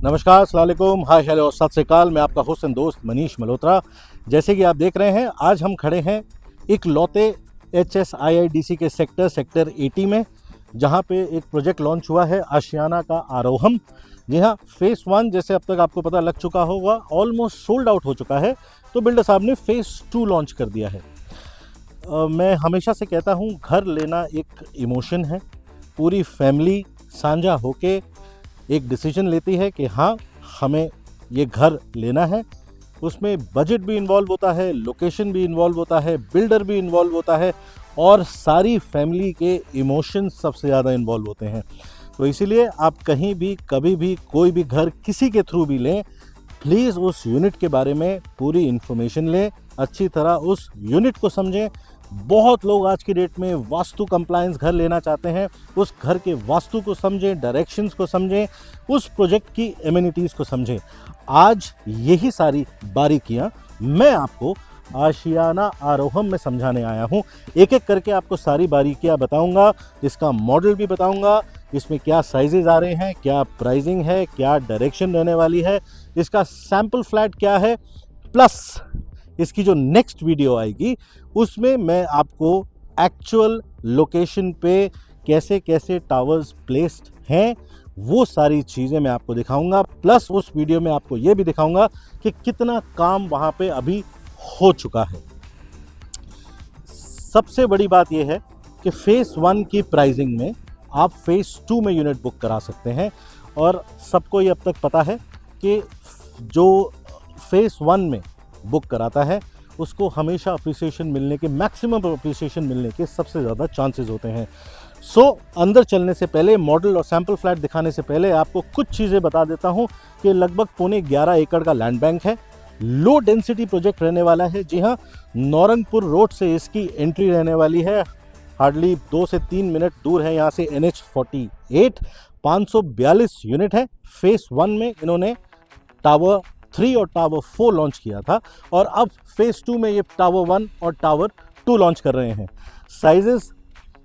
नमस्कार, अस्सलाम वालेकुम, हाय हेलो, सत श्री अकाल। मैं आपका होस्ट एंड दोस्त मनीष मल्होत्रा। जैसे कि आप देख रहे हैं, आज हम खड़े हैं इकलौते HSIIDC के सेक्टर 80 में, जहां पे एक प्रोजेक्ट लॉन्च हुआ है, आशियाना का आरोहम। जी हाँ, फेज़ 1 जैसे अब तक आपको पता लग चुका होगा, ऑलमोस्ट सोल्ड आउट हो चुका है। तो बिल्डर साहब ने फेज़ 2 लॉन्च कर दिया है। मैं हमेशा से कहता हूँ, घर लेना एक इमोशन है। पूरी फैमिली साझा होके एक डिसीजन लेती है कि हाँ, हमें ये घर लेना है। उसमें बजट भी इन्वॉल्व होता है, लोकेशन भी इन्वॉल्व होता है, बिल्डर भी इन्वॉल्व होता है और सारी फैमिली के इमोशंस सबसे ज़्यादा इन्वॉल्व होते हैं। तो इसीलिए आप कहीं भी, कभी भी, कोई भी घर किसी के थ्रू भी लें, प्लीज़ उस यूनिट के बारे में पूरी इन्फॉर्मेशन लें, अच्छी तरह उस यूनिट को समझें। बहुत लोग आज की डेट में वास्तु कंप्लायंस घर लेना चाहते हैं। उस घर के वास्तु को समझें, डायरेक्शंस को समझें, उस प्रोजेक्ट की एमिनिटीज़ को समझें। आज यही सारी बारीकियां मैं आपको आशियाना आरोहम में समझाने आया हूं। एक एक करके आपको सारी बारीकियां बताऊंगा, इसका मॉडल भी बताऊंगा, इसमें क्या साइजेज आ रहे हैं, क्या प्राइसिंग है, क्या डायरेक्शन रहने वाली है, इसका सैंपल फ्लैट क्या है, प्लस इसकी जो नेक्स्ट वीडियो आएगी उसमें मैं आपको एक्चुअल लोकेशन पे कैसे कैसे टावर्स प्लेस्ड हैं वो सारी चीज़ें मैं आपको दिखाऊंगा। प्लस उस वीडियो में आपको ये भी दिखाऊंगा कि कितना काम वहाँ पे अभी हो चुका है। सबसे बड़ी बात यह है कि फेज़ 1 की प्राइसिंग में आप फेज़ 2 में यूनिट बुक करा सकते हैं। और सबको ये अब तक पता है कि जो फेज़ 1 में बुक कराता है उसको हमेशा अप्रिसिएशन मिलने के, मैक्सिमम अप्रिसिएशन मिलने के सबसे ज़्यादा चांसेस होते हैं। सो अंदर चलने से पहले, मॉडल और सैंपल फ्लैट दिखाने से पहले आपको कुछ चीज़ें बता देता हूं कि लगभग 11.25 एकड़ का लैंड बैंक है। लो डेंसिटी प्रोजेक्ट रहने वाला है। जी हाँ, नौरंगपुर रोड से इसकी एंट्री रहने वाली है। हार्डली 2 से 3 मिनट दूर है यहाँ से NH48। 542 यूनिट है। फेज़ 1 में इन्होंने टावर 3 और टावर 4 लॉन्च किया था और अब फेज़ 2 में ये टावर 1 और टावर 2 लॉन्च कर रहे हैं। साइजेस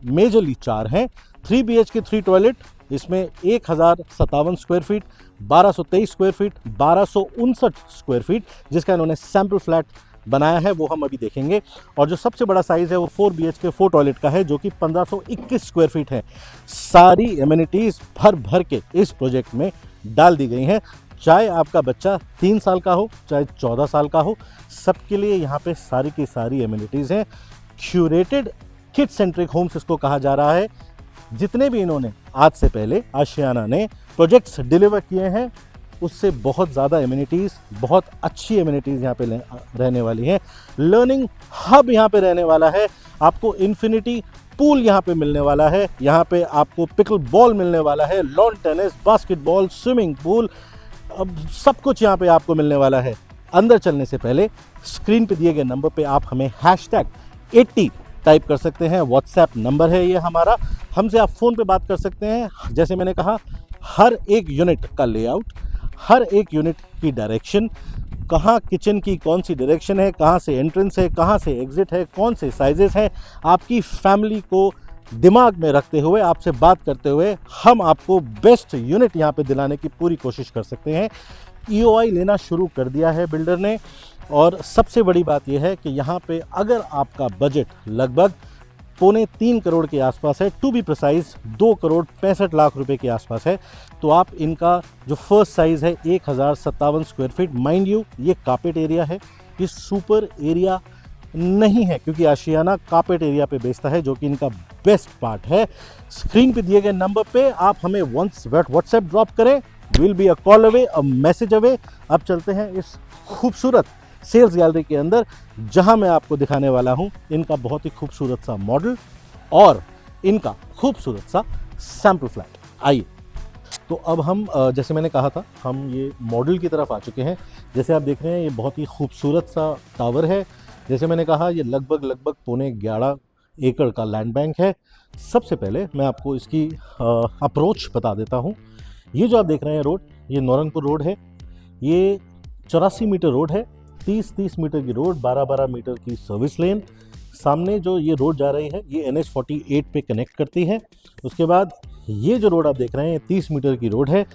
मेजरली 4 हैं। 3 BHK 3 टॉयलेट, इसमें 1057 square feet, 1223 square feet, 1259 square feet, जिसका इन्होंने सैंपल फ्लैट बनाया है, वो हम अभी देखेंगे। और जो सबसे बड़ा साइज़ है वो 4 BHK 4 टॉयलेट का है, जो कि 1521 स्क्वायर फीट है। सारी एमिनिटीज़ भर भर के इस प्रोजेक्ट में डाल दी गई हैं। चाहे आपका बच्चा 3 साल का हो, चाहे 14 साल का हो, सबके लिए यहाँ पे सारी की सारी एमिनिटीज़ हैं। क्यूरेटेड किड सेंट्रिक होम्स इसको कहा जा रहा है। जितने भी इन्होंने आज से पहले आशियाना ने प्रोजेक्ट्स डिलीवर किए हैं, उससे बहुत ज़्यादा एमिनिटीज़, बहुत अच्छी एमिनिटीज़ यहाँ पे रहने वाली हैं। लर्निंग हब यहाँ पे रहने वाला है। आपको इन्फिनिटी पूल यहाँ पे मिलने वाला है। यहाँ पे आपको पिकल बॉल मिलने वाला है, lawn tennis, basketball, swimming pool, अब सब कुछ यहाँ पे आपको मिलने वाला है। अंदर चलने से पहले स्क्रीन पे दिए गए नंबर पे आप हमें #80 टाइप कर सकते हैं। व्हाट्सएप नंबर है ये हमारा। हमसे आप फ़ोन पे बात कर सकते हैं। जैसे मैंने कहा, हर एक यूनिट का लेआउट, हर एक यूनिट की डायरेक्शन, कहाँ किचन की कौन सी डायरेक्शन है, कहाँ से एंट्रेंस है, कहाँ से एग्जिट है, कौन से साइजेस हैं, आपकी फैमिली को दिमाग में रखते हुए, आपसे बात करते हुए हम आपको बेस्ट यूनिट यहाँ पे दिलाने की पूरी कोशिश कर सकते हैं। EOI लेना शुरू कर दिया है बिल्डर ने। और सबसे बड़ी बात यह है कि यहाँ पे अगर आपका बजट लगभग 2.25 करोड़ के आसपास है, टू बी प्रिसाइज 2,65,00,000 रुपए के आसपास है, तो आप इनका जो फर्स्ट साइज़ है 1057 स्क्वायर फीट, माइंड यू ये कारपेट एरिया है, ये सुपर एरिया नहीं है, क्योंकि आशियाना कारपेट एरिया पे बेचता है, जो कि इनका बेस्ट पार्ट है। स्क्रीन पे दिए गए नंबर पे आप हमें व्हाट्सएप ड्रॉप करें, will be a call away, a message away. अब चलते हैं इस खूबसूरत सेल्स गैलरी के अंदर, जहां मैं आपको दिखाने वाला हूं इनका बहुत ही खूबसूरत सा मॉडल और इनका खूबसूरत सा सैंपल फ्लैट। आइए, तो अब हम जैसे मैंने कहा था, हम ये मॉडल की तरफ आ चुके हैं। जैसे आप देख रहे हैं, ये बहुत ही खूबसूरत सा टावर है। जैसे मैंने कहा, ये लगभग 11.25 एकड़ का लैंड बैंक है। सबसे पहले मैं आपको इसकी अप्रोच बता देता हूँ। ये जो आप देख रहे हैं रोड, ये नौरंगपुर रोड है। ये 84 मीटर रोड है, 30-30 मीटर की रोड, 12-12 मीटर की सर्विस लेन। सामने जो ये रोड जा रही है, ये NH48 पे कनेक्ट करती है। उसके बाद ये जो रोड आप देख रहे हैं, 30 मीटर की रोड है।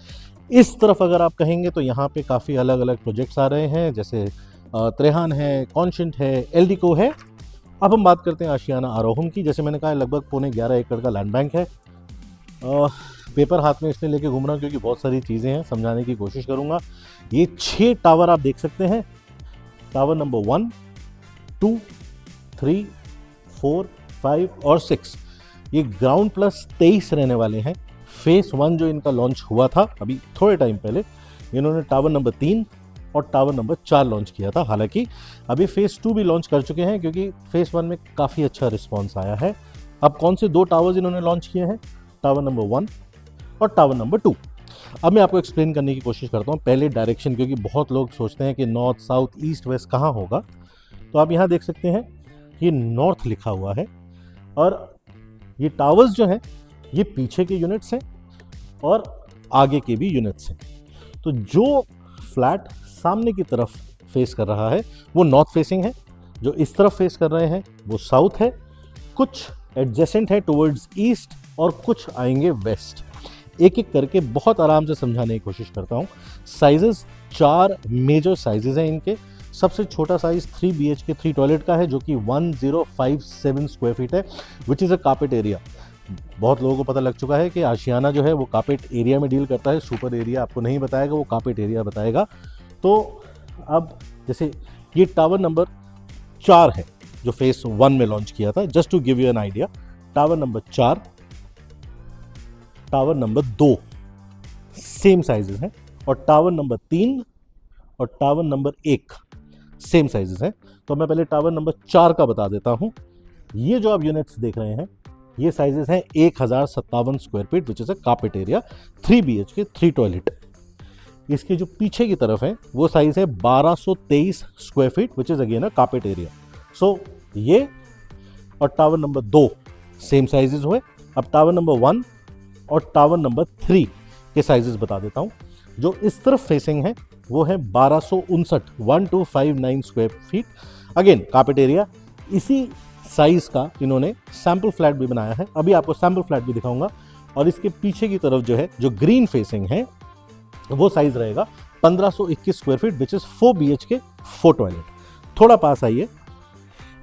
इस तरफ अगर आप कहेंगे तो यहाँ पे काफ़ी अलग अलग प्रोजेक्ट्स आ रहे हैं, जैसे त्रेहान है, कॉन्शेंट है, एल्डिको है। अब हम बात करते हैं आशियाना आरोहम की। जैसे मैंने कहा, लगभग 11.5 एकड़ का लैंड बैंक है। पेपर हाथ में इसलिए लेके घूम रहा हूँ क्योंकि बहुत सारी चीज़ें हैं, समझाने की कोशिश करूँगा। ये 6 टावर आप देख सकते हैं। टावर नंबर 1, 2, 3, 4, 5 और 6, ये ग्राउंड प्लस 23 रहने वाले हैं। फेस 1 जो इनका लॉन्च हुआ था अभी थोड़े टाइम पहले, इन्होंने टावर नंबर 3 और टावर नंबर 4 लॉन्च किया था। हालांकि अभी फेस 2 भी लॉन्च कर चुके हैं क्योंकि फेस 1 में काफ़ी अच्छा रिस्पॉन्स आया है। अब कौन से 2 टावर्स इन्होंने लॉन्च किए हैं? टावर नंबर 1 और टावर नंबर 2। अब मैं आपको एक्सप्लेन करने की कोशिश करता हूँ। पहले डायरेक्शन, क्योंकि बहुत लोग सोचते हैं कि नॉर्थ, साउथ, ईस्ट, वेस्ट कहाँ होगा। तो आप यहाँ देख सकते हैं ये नॉर्थ लिखा हुआ है, और ये टावर्स जो हैं ये पीछे के यूनिट्स हैं और आगे के भी यूनिट्स हैं। तो जो फ्लैट सामने की तरफ फेस कर रहा है वो नॉर्थ फेसिंग है, जो इस तरफ फेस कर रहे हैं वो साउथ है, कुछ एडजेसेंट है टुवर्ड्स ईस्ट और कुछ आएंगे वेस्ट। एक एक करके बहुत आराम से समझाने की कोशिश करता हूँ। साइजेस 4 मेजर साइजेस हैं इनके। सबसे छोटा साइज 3 BHK 3 टॉयलेट का है, जो कि 1057 स्क्वायर फीट है, which is a carpet area. बहुत लोगों को पता लग चुका है कि आशियाना जो है वो कारपेट एरिया में डील करता है, सुपर एरिया आपको नहीं बताएगा, वो कारपेट एरिया बताएगा। तो अब जैसे ये टावर नंबर 4 है जो फेस 1 में लॉन्च किया था, just to give you an idea. Tower number 4, tower number 2 same sizes हैं, और टावर नंबर 3 और टावर नंबर 1 सेम साइजेस हैं। तो मैं पहले टावर नंबर 4 का बता देता हूं। ये जो आप यूनिट्स देख रहे हैं ये साइजेस हैं 1057 square feet, which is a carpet area, 3 BHK 3 toilet. इसके जो पीछे की तरफ है वो साइज है 1223 square feet, which is again a carpet area. So ये और टावर नंबर 2 सेम साइजेस हुए। अब टावर नंबर 1 और टावर नंबर 3 के साइजेस बता देता हूं। जो इस तरफ फेसिंग है वो है 1259 square feet, again carpet area. इसी साइज का इन्होंने सैंपल फ्लैट भी बनाया है, अभी आपको सैंपल फ्लैट भी दिखाऊंगा। और इसके पीछे की तरफ जो है, जो ग्रीन फेसिंग है, वो साइज रहेगा 1521 square feet, which is 4 BHK 4 toilet. थोड़ा पास आइए।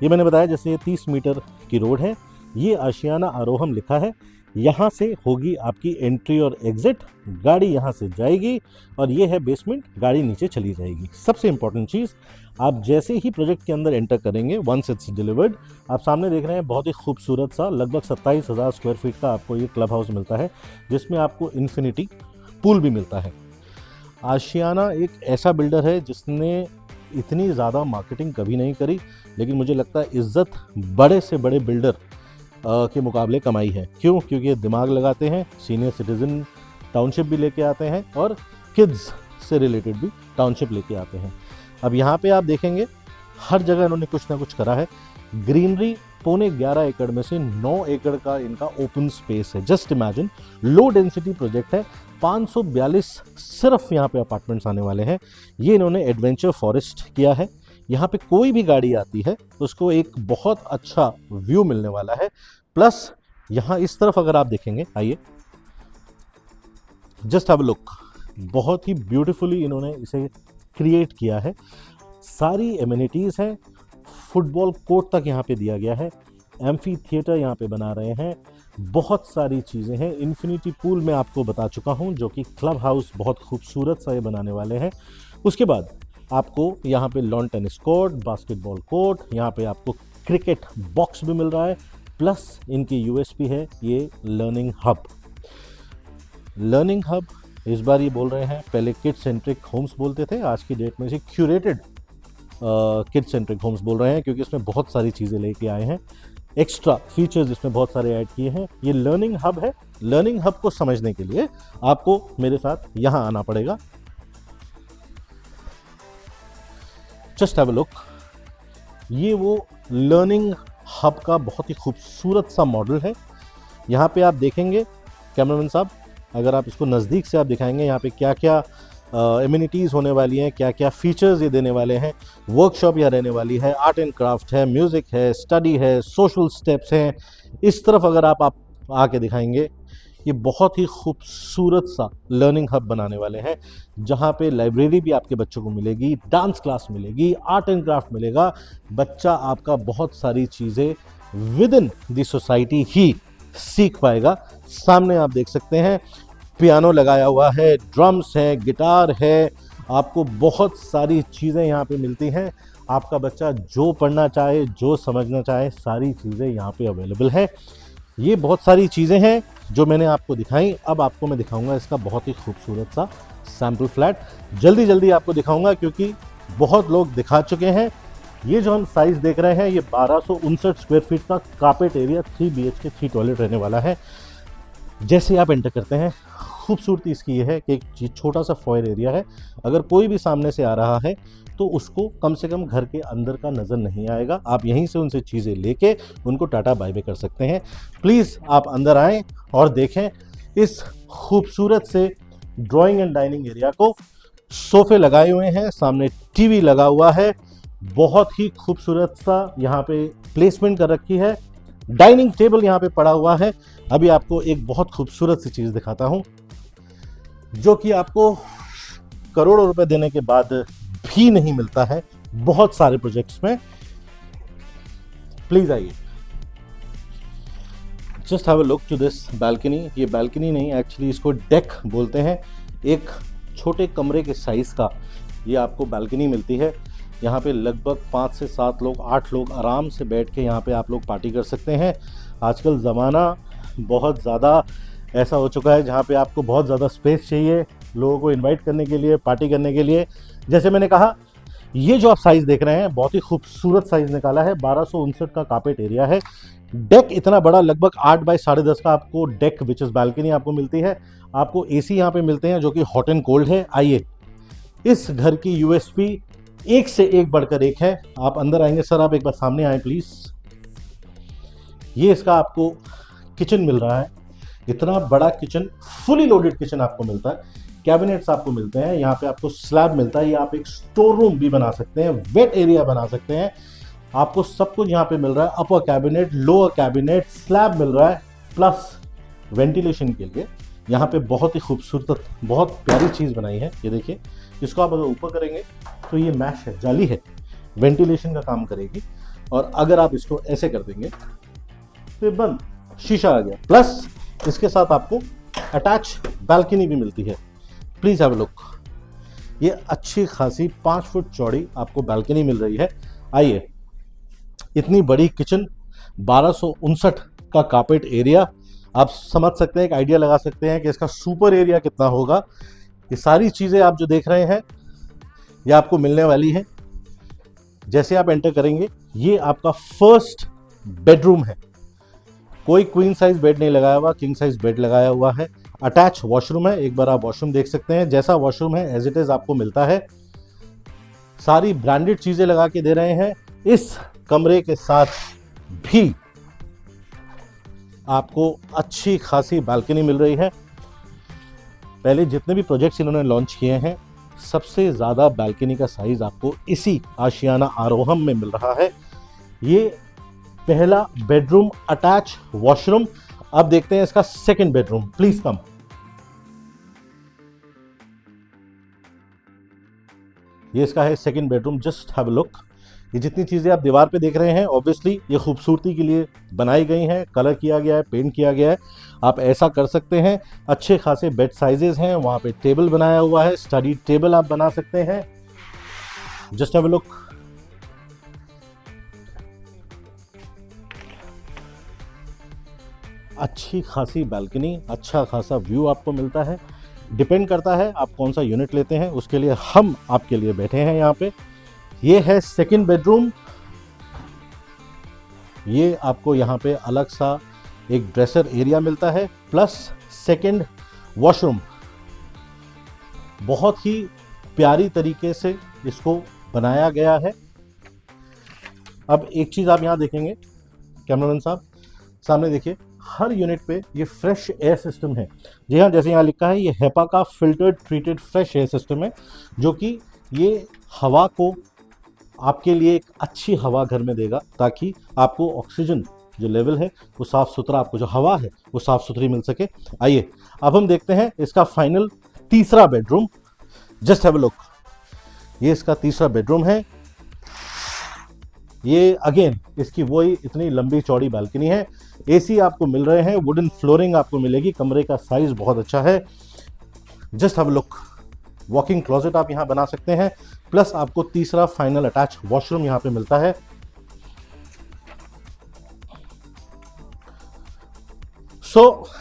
ये मैंने बताया जैसे ये 30 मीटर की रोड है, ये आशियाना आरोहम लिखा है, यहाँ से होगी आपकी एंट्री और एग्जिट। गाड़ी यहाँ से जाएगी और ये है बेसमेंट, गाड़ी नीचे चली जाएगी। सबसे इंपॉर्टेंट चीज़, आप जैसे ही प्रोजेक्ट के अंदर एंटर करेंगे, वंस इट्स डिलीवर्ड, आप सामने देख रहे हैं बहुत ही खूबसूरत सा लगभग 27,000 स्क्वायर फीट का आपको ये क्लब हाउस मिलता है, जिसमें आपको इन्फिनिटी पूल भी मिलता है। आशियाना एक ऐसा बिल्डर है जिसने इतनी ज़्यादा मार्केटिंग कभी नहीं करी, लेकिन मुझे लगता है इज्जत बड़े से बड़े बिल्डर के मुकाबले कमाई है। क्यों? क्योंकि ये दिमाग लगाते हैं, सीनियर सिटीजन टाउनशिप भी लेके आते हैं और किड्स से रिलेटेड भी टाउनशिप लेके आते हैं। अब यहाँ पे आप देखेंगे हर जगह इन्होंने कुछ ना कुछ करा है। ग्रीनरी 11.5 एकड़ में से 9 एकड़ का इनका ओपन स्पेस है। Just imagine, low density project है। 542 सिर्फ यहाँ पे अपार्टमेंट्स आने वाले हैं। ये इन्होंने एडवेंचर फॉरेस्ट किया है। यहाँ पे कोई भी गाड़ी आती है तो उसको एक बहुत अच्छा व्यू मिलने वाला है। प्लस यहाँ इस तरफ अगर आप देखेंगे, आइए जस्ट हैव अ लुक, बहुत ही ब्यूटीफुली इन्होंने इसे क्रिएट किया है। सारी एमिनिटीज़ हैं, फुटबॉल कोर्ट तक यहाँ पे दिया गया है, एम्फी थिएटर यहाँ पे बना रहे हैं, बहुत सारी चीज़ें हैं। इन्फिनिटी पूल मैं आपको बता चुका हूँ, जो कि क्लब हाउस बहुत खूबसूरत सा ये बनाने वाले हैं। उसके बाद आपको यहाँ पे lawn tennis court, basketball court, यहाँ पे आपको क्रिकेट बॉक्स भी मिल रहा है। प्लस इनकी यूएसपी है ये लर्निंग हब। लर्निंग हब इस बार ये बोल रहे हैं, पहले किड सेंट्रिक होम्स बोलते थे, आज की डेट में इसे क्यूरेटेड किड सेंट्रिक होम्स बोल रहे हैं, क्योंकि इसमें बहुत सारी चीज़ें लेके आए हैं, एक्स्ट्रा फीचर्स इसमें बहुत सारे ऐड किए हैं। ये लर्निंग हब है। लर्निंग हब को समझने के लिए आपको मेरे साथ यहाँ आना पड़ेगा। जस्ट हैव अ लुक, ये वो लर्निंग हब का बहुत ही खूबसूरत सा मॉडल है। यहाँ पे आप देखेंगे कैमरामैन साहब, अगर आप इसको नज़दीक से आप दिखाएंगे यहाँ पे क्या क्या एमिनिटीज़ होने वाली हैं, क्या क्या फीचर्स ये देने वाले हैं। वर्कशॉप यहाँ रहने वाली है, आर्ट एंड क्राफ्ट है, म्यूज़िक है, स्टडी है, सोशल स्टेप्स हैं। इस तरफ अगर आप आके दिखाएंगे, ये बहुत ही खूबसूरत सा लर्निंग हब बनाने वाले हैं, जहाँ पे लाइब्रेरी भी आपके बच्चों को मिलेगी, डांस क्लास मिलेगी, आर्ट एंड क्राफ्ट मिलेगा। बच्चा आपका बहुत सारी चीज़ें विद इन द सोसाइटी ही सीख पाएगा। सामने आप देख सकते हैं पियानो लगाया हुआ है, ड्रम्स है, गिटार है, आपको बहुत सारी चीज़ें यहाँ पे मिलती हैं। आपका बच्चा जो पढ़ना चाहे, जो समझना चाहे, सारी चीज़ें यहाँ पे अवेलेबल है। ये बहुत सारी चीज़ें हैं जो मैंने आपको दिखाई। अब आपको मैं दिखाऊंगा इसका बहुत ही खूबसूरत सा सैम्पल फ्लैट। जल्दी जल्दी आपको दिखाऊंगा क्योंकि बहुत लोग दिखा चुके हैं। ये जो हम साइज़ देख रहे हैं, ये 1259 स्क्वायर फीट का कारपेट एरिया 3 BHK 3 टॉयलेट रहने वाला है। जैसे आप एंटर करते हैं, खूबसूरती इसकी ये है कि एक छोटा सा फॉयर एरिया है। अगर कोई भी सामने से आ रहा है तो उसको कम से कम घर के अंदर का नज़र नहीं आएगा। आप यहीं से उनसे चीज़ें लेके उनको टाटा बाय बाय कर सकते हैं। प्लीज़ आप अंदर आएँ और देखें इस खूबसूरत से ड्राइंग एंड डाइनिंग एरिया को। सोफ़े लगाए हुए हैं, सामने टीवी लगा हुआ है, बहुत ही खूबसूरत सा यहाँ पे प्लेसमेंट कर रखी है। डाइनिंग टेबल यहाँ पे पड़ा हुआ है। अभी आपको एक बहुत खूबसूरत सी चीज़ दिखाता हूँ जो कि आपको करोड़ों रुपए देने के बाद भी नहीं मिलता है बहुत सारे प्रोजेक्ट्स में। प्लीज आइए, just have a look to this balcony. ये बालकनी नहीं, एक्चुअली इसको डेक बोलते हैं। एक छोटे कमरे के साइज का ये आपको बालकनी मिलती है। यहाँ पे लगभग 5 से 7 लोग, 8 लोग आराम से बैठ के यहाँ पे आप लोग पार्टी कर सकते हैं। आजकल ज़माना बहुत ज़्यादा ऐसा हो चुका है जहाँ पे आपको बहुत ज़्यादा स्पेस चाहिए लोगों को इनवाइट करने के लिए, पार्टी करने के लिए। जैसे मैंने कहा, ये जो आप साइज़ देख रहे हैं बहुत ही खूबसूरत साइज़ निकाला है। 1259 का कारपेट एरिया है। डेक इतना बड़ा, लगभग 8 बाय 10.5 का आपको डेक विच इज़ बालकनी आपको मिलती है। आपको AC यहाँ पे मिलते हैं जो कि हॉट एंड कोल्ड है। आइए, इस घर की USP एक से एक बढ़कर एक है। आप अंदर आएंगे, सर आप एक बार सामने आए प्लीज़। ये इसका आपको किचन मिल रहा है। इतना बड़ा किचन, फुली लोडेड किचन आपको मिलता है। कैबिनेट्स आपको मिलते हैं, यहाँ पे आपको स्लैब मिलता है। ये आप एक स्टोर रूम भी बना सकते हैं, वेट एरिया बना सकते हैं। आपको सब कुछ यहाँ पे मिल रहा है। अपर कैबिनेट, लोअर कैबिनेट, स्लैब मिल रहा है, प्लस वेंटिलेशन के लिए यहाँ पे बहुत ही खूबसूरत, बहुत प्यारी चीज़ बनाई है। ये देखिए, इसको आप अगर ऊपर करेंगे तो ये मैश है, जाली है, वेंटिलेशन का काम करेगी। और अगर आप इसको ऐसे कर देंगे तो ये बंद, शीशा आ गया। प्लस इसके साथ आपको अटैच बालकनी भी मिलती है। Please have a look. ये अच्छी खासी 5 फुट चौड़ी आपको बालकनी मिल रही है। आइए, इतनी बड़ी किचन, 1259 का कारपेट एरिया, आप समझ सकते हैं, एक आइडिया लगा सकते हैं कि इसका सुपर एरिया कितना होगा। ये सारी चीज़ें आप जो देख रहे हैं ये आपको मिलने वाली है। जैसे आप एंटर करेंगे, ये आपका फर्स्ट बेडरूम है। कोई क्वीन साइज बेड नहीं लगाया हुआ, किंग साइज बेड लगाया हुआ है। अटैच वॉशरूम है, एक बार आप वॉशरूम देख सकते हैं। जैसा वॉशरूम है एज इट इज आपको मिलता है। सारी ब्रांडेड चीजें लगा के दे रहे हैं। इस कमरे के साथ भी आपको अच्छी खासी बालकनी मिल रही है। पहले जितने भी प्रोजेक्ट्स इन्होंने लॉन्च किए हैं, सबसे ज़्यादा बालकनी का साइज आपको इसी आशियाना आरोहम में मिल रहा है। ये पहला बेडरूम, अटैच वॉशरूम। अब देखते हैं इसका सेकंड बेडरूम। Please come. ये इसका है second bedroom. Just have a look. ये जितनी चीज़ें आप दीवार पे देख रहे हैं, ऑब्वियसली ये खूबसूरती के लिए बनाई गई हैं, कलर किया गया है, पेंट किया गया है। आप ऐसा कर सकते हैं। अच्छे खासे बेड साइजेस हैं, वहाँ पे टेबल बनाया हुआ है, स्टडी टेबल आप बना सकते हैं। Just have a look. अच्छी खासी बालकनी, अच्छा खासा व्यू आपको मिलता है। डिपेंड करता है आप कौन सा यूनिट लेते हैं, उसके लिए हम आपके लिए बैठे हैं यहाँ पे। ये है सेकंड बेडरूम। ये आपको यहाँ पे अलग सा एक ड्रेसर एरिया मिलता है, प्लस सेकंड वॉशरूम। बहुत ही प्यारी तरीके से इसको बनाया गया है। अब एक चीज़ आप यहाँ देखेंगे, कैमरामैन साहब सामने देखिए, हर यूनिट पे ये फ्रेश एयर सिस्टम है। जी हाँ, जैसे यहाँ लिखा है, ये हेपा का filtered treated fresh air system है, जो कि ये हवा को आपके लिए एक अच्छी हवा घर में देगा, ताकि आपको ऑक्सीजन जो लेवल है वो साफ़ सुथरा, आपको जो हवा है वो साफ़ सुथरी मिल सके। आइए अब हम देखते हैं इसका फाइनल तीसरा bedroom. Just have a look, ये इसका तीसरा बेडरूम है। ये अगेन इसकी वही इतनी लंबी चौड़ी बालकनी है। एसी आपको मिल रहे हैं, वुडन फ्लोरिंग आपको मिलेगी, कमरे का साइज बहुत अच्छा है। Just have a look, walking closet आप यहाँ बना सकते हैं, प्लस आपको तीसरा फाइनल अटैच वॉशरूम यहाँ पे मिलता है।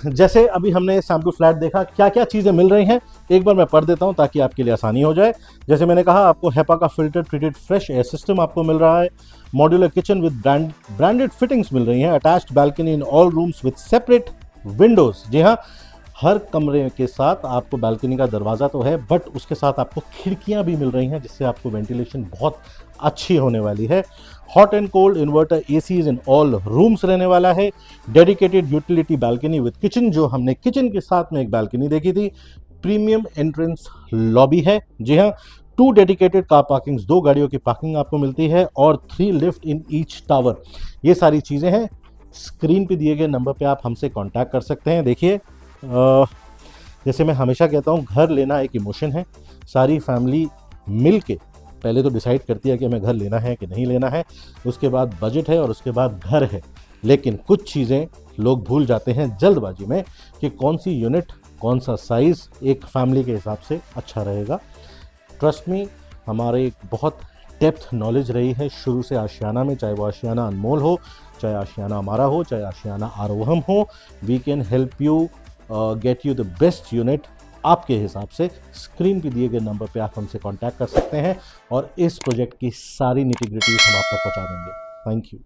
जैसे अभी हमने सैंपल फ्लैट देखा, क्या क्या चीज़ें मिल रही हैं एक बार मैं पढ़ देता हूं ताकि आपके लिए आसानी हो जाए। जैसे मैंने कहा, आपको हेपा का filter treated fresh air system आपको मिल रहा है। Modular kitchen with branded fittings मिल रही हैं। Attached balcony in all rooms with separate windows. जी हाँ, हर कमरे के साथ आपको बैल्कनी का दरवाज़ा तो है, बट उसके साथ आपको खिड़कियां भी मिल रही हैं, जिससे आपको वेंटिलेशन बहुत अच्छी होने वाली है। Hot and cold inverter ACs in all rooms रहने वाला है। Dedicated utility balcony with kitchen, जो हमने किचन के साथ में एक बैल्कनी देखी थी। प्रीमियम एंट्रेंस लॉबी है। जी हाँ, 2 डेडिकेटेड कार पार्किंग्स, 2 गाड़ियों की पार्किंग आपको मिलती है, और 3 लिफ्ट इन ईच टावर। ये सारी चीज़ें हैं। स्क्रीन पे दिए गए नंबर पे आप हमसे कांटेक्ट कर सकते हैं। देखिए, जैसे मैं हमेशा कहता हूँ, घर लेना एक इमोशन है। सारी फैमिली मिल के पहले तो डिसाइड करती है कि हमें घर लेना है कि नहीं लेना है, उसके बाद बजट है और उसके बाद घर है। लेकिन कुछ चीज़ें लोग भूल जाते हैं जल्दबाजी में कि कौन सी यूनिट, कौन सा साइज़ एक फैमिली के हिसाब से अच्छा रहेगा। ट्रस्ट मी, हमारे एक बहुत डेप्थ नॉलेज रही है शुरू से आशियाना में, चाहे वो आशियाना अनमोल हो, चाहे आशियाना हमारा हो, चाहे आशियाना आरोहम हो। We can help you get you the best unit आपके हिसाब से। स्क्रीन पे दिए गए नंबर पे आप हमसे कांटेक्ट कर सकते हैं और इस प्रोजेक्ट की सारी निटी-ग्रिटीज़ हम आप तक पहुंचा देंगे। Thank you.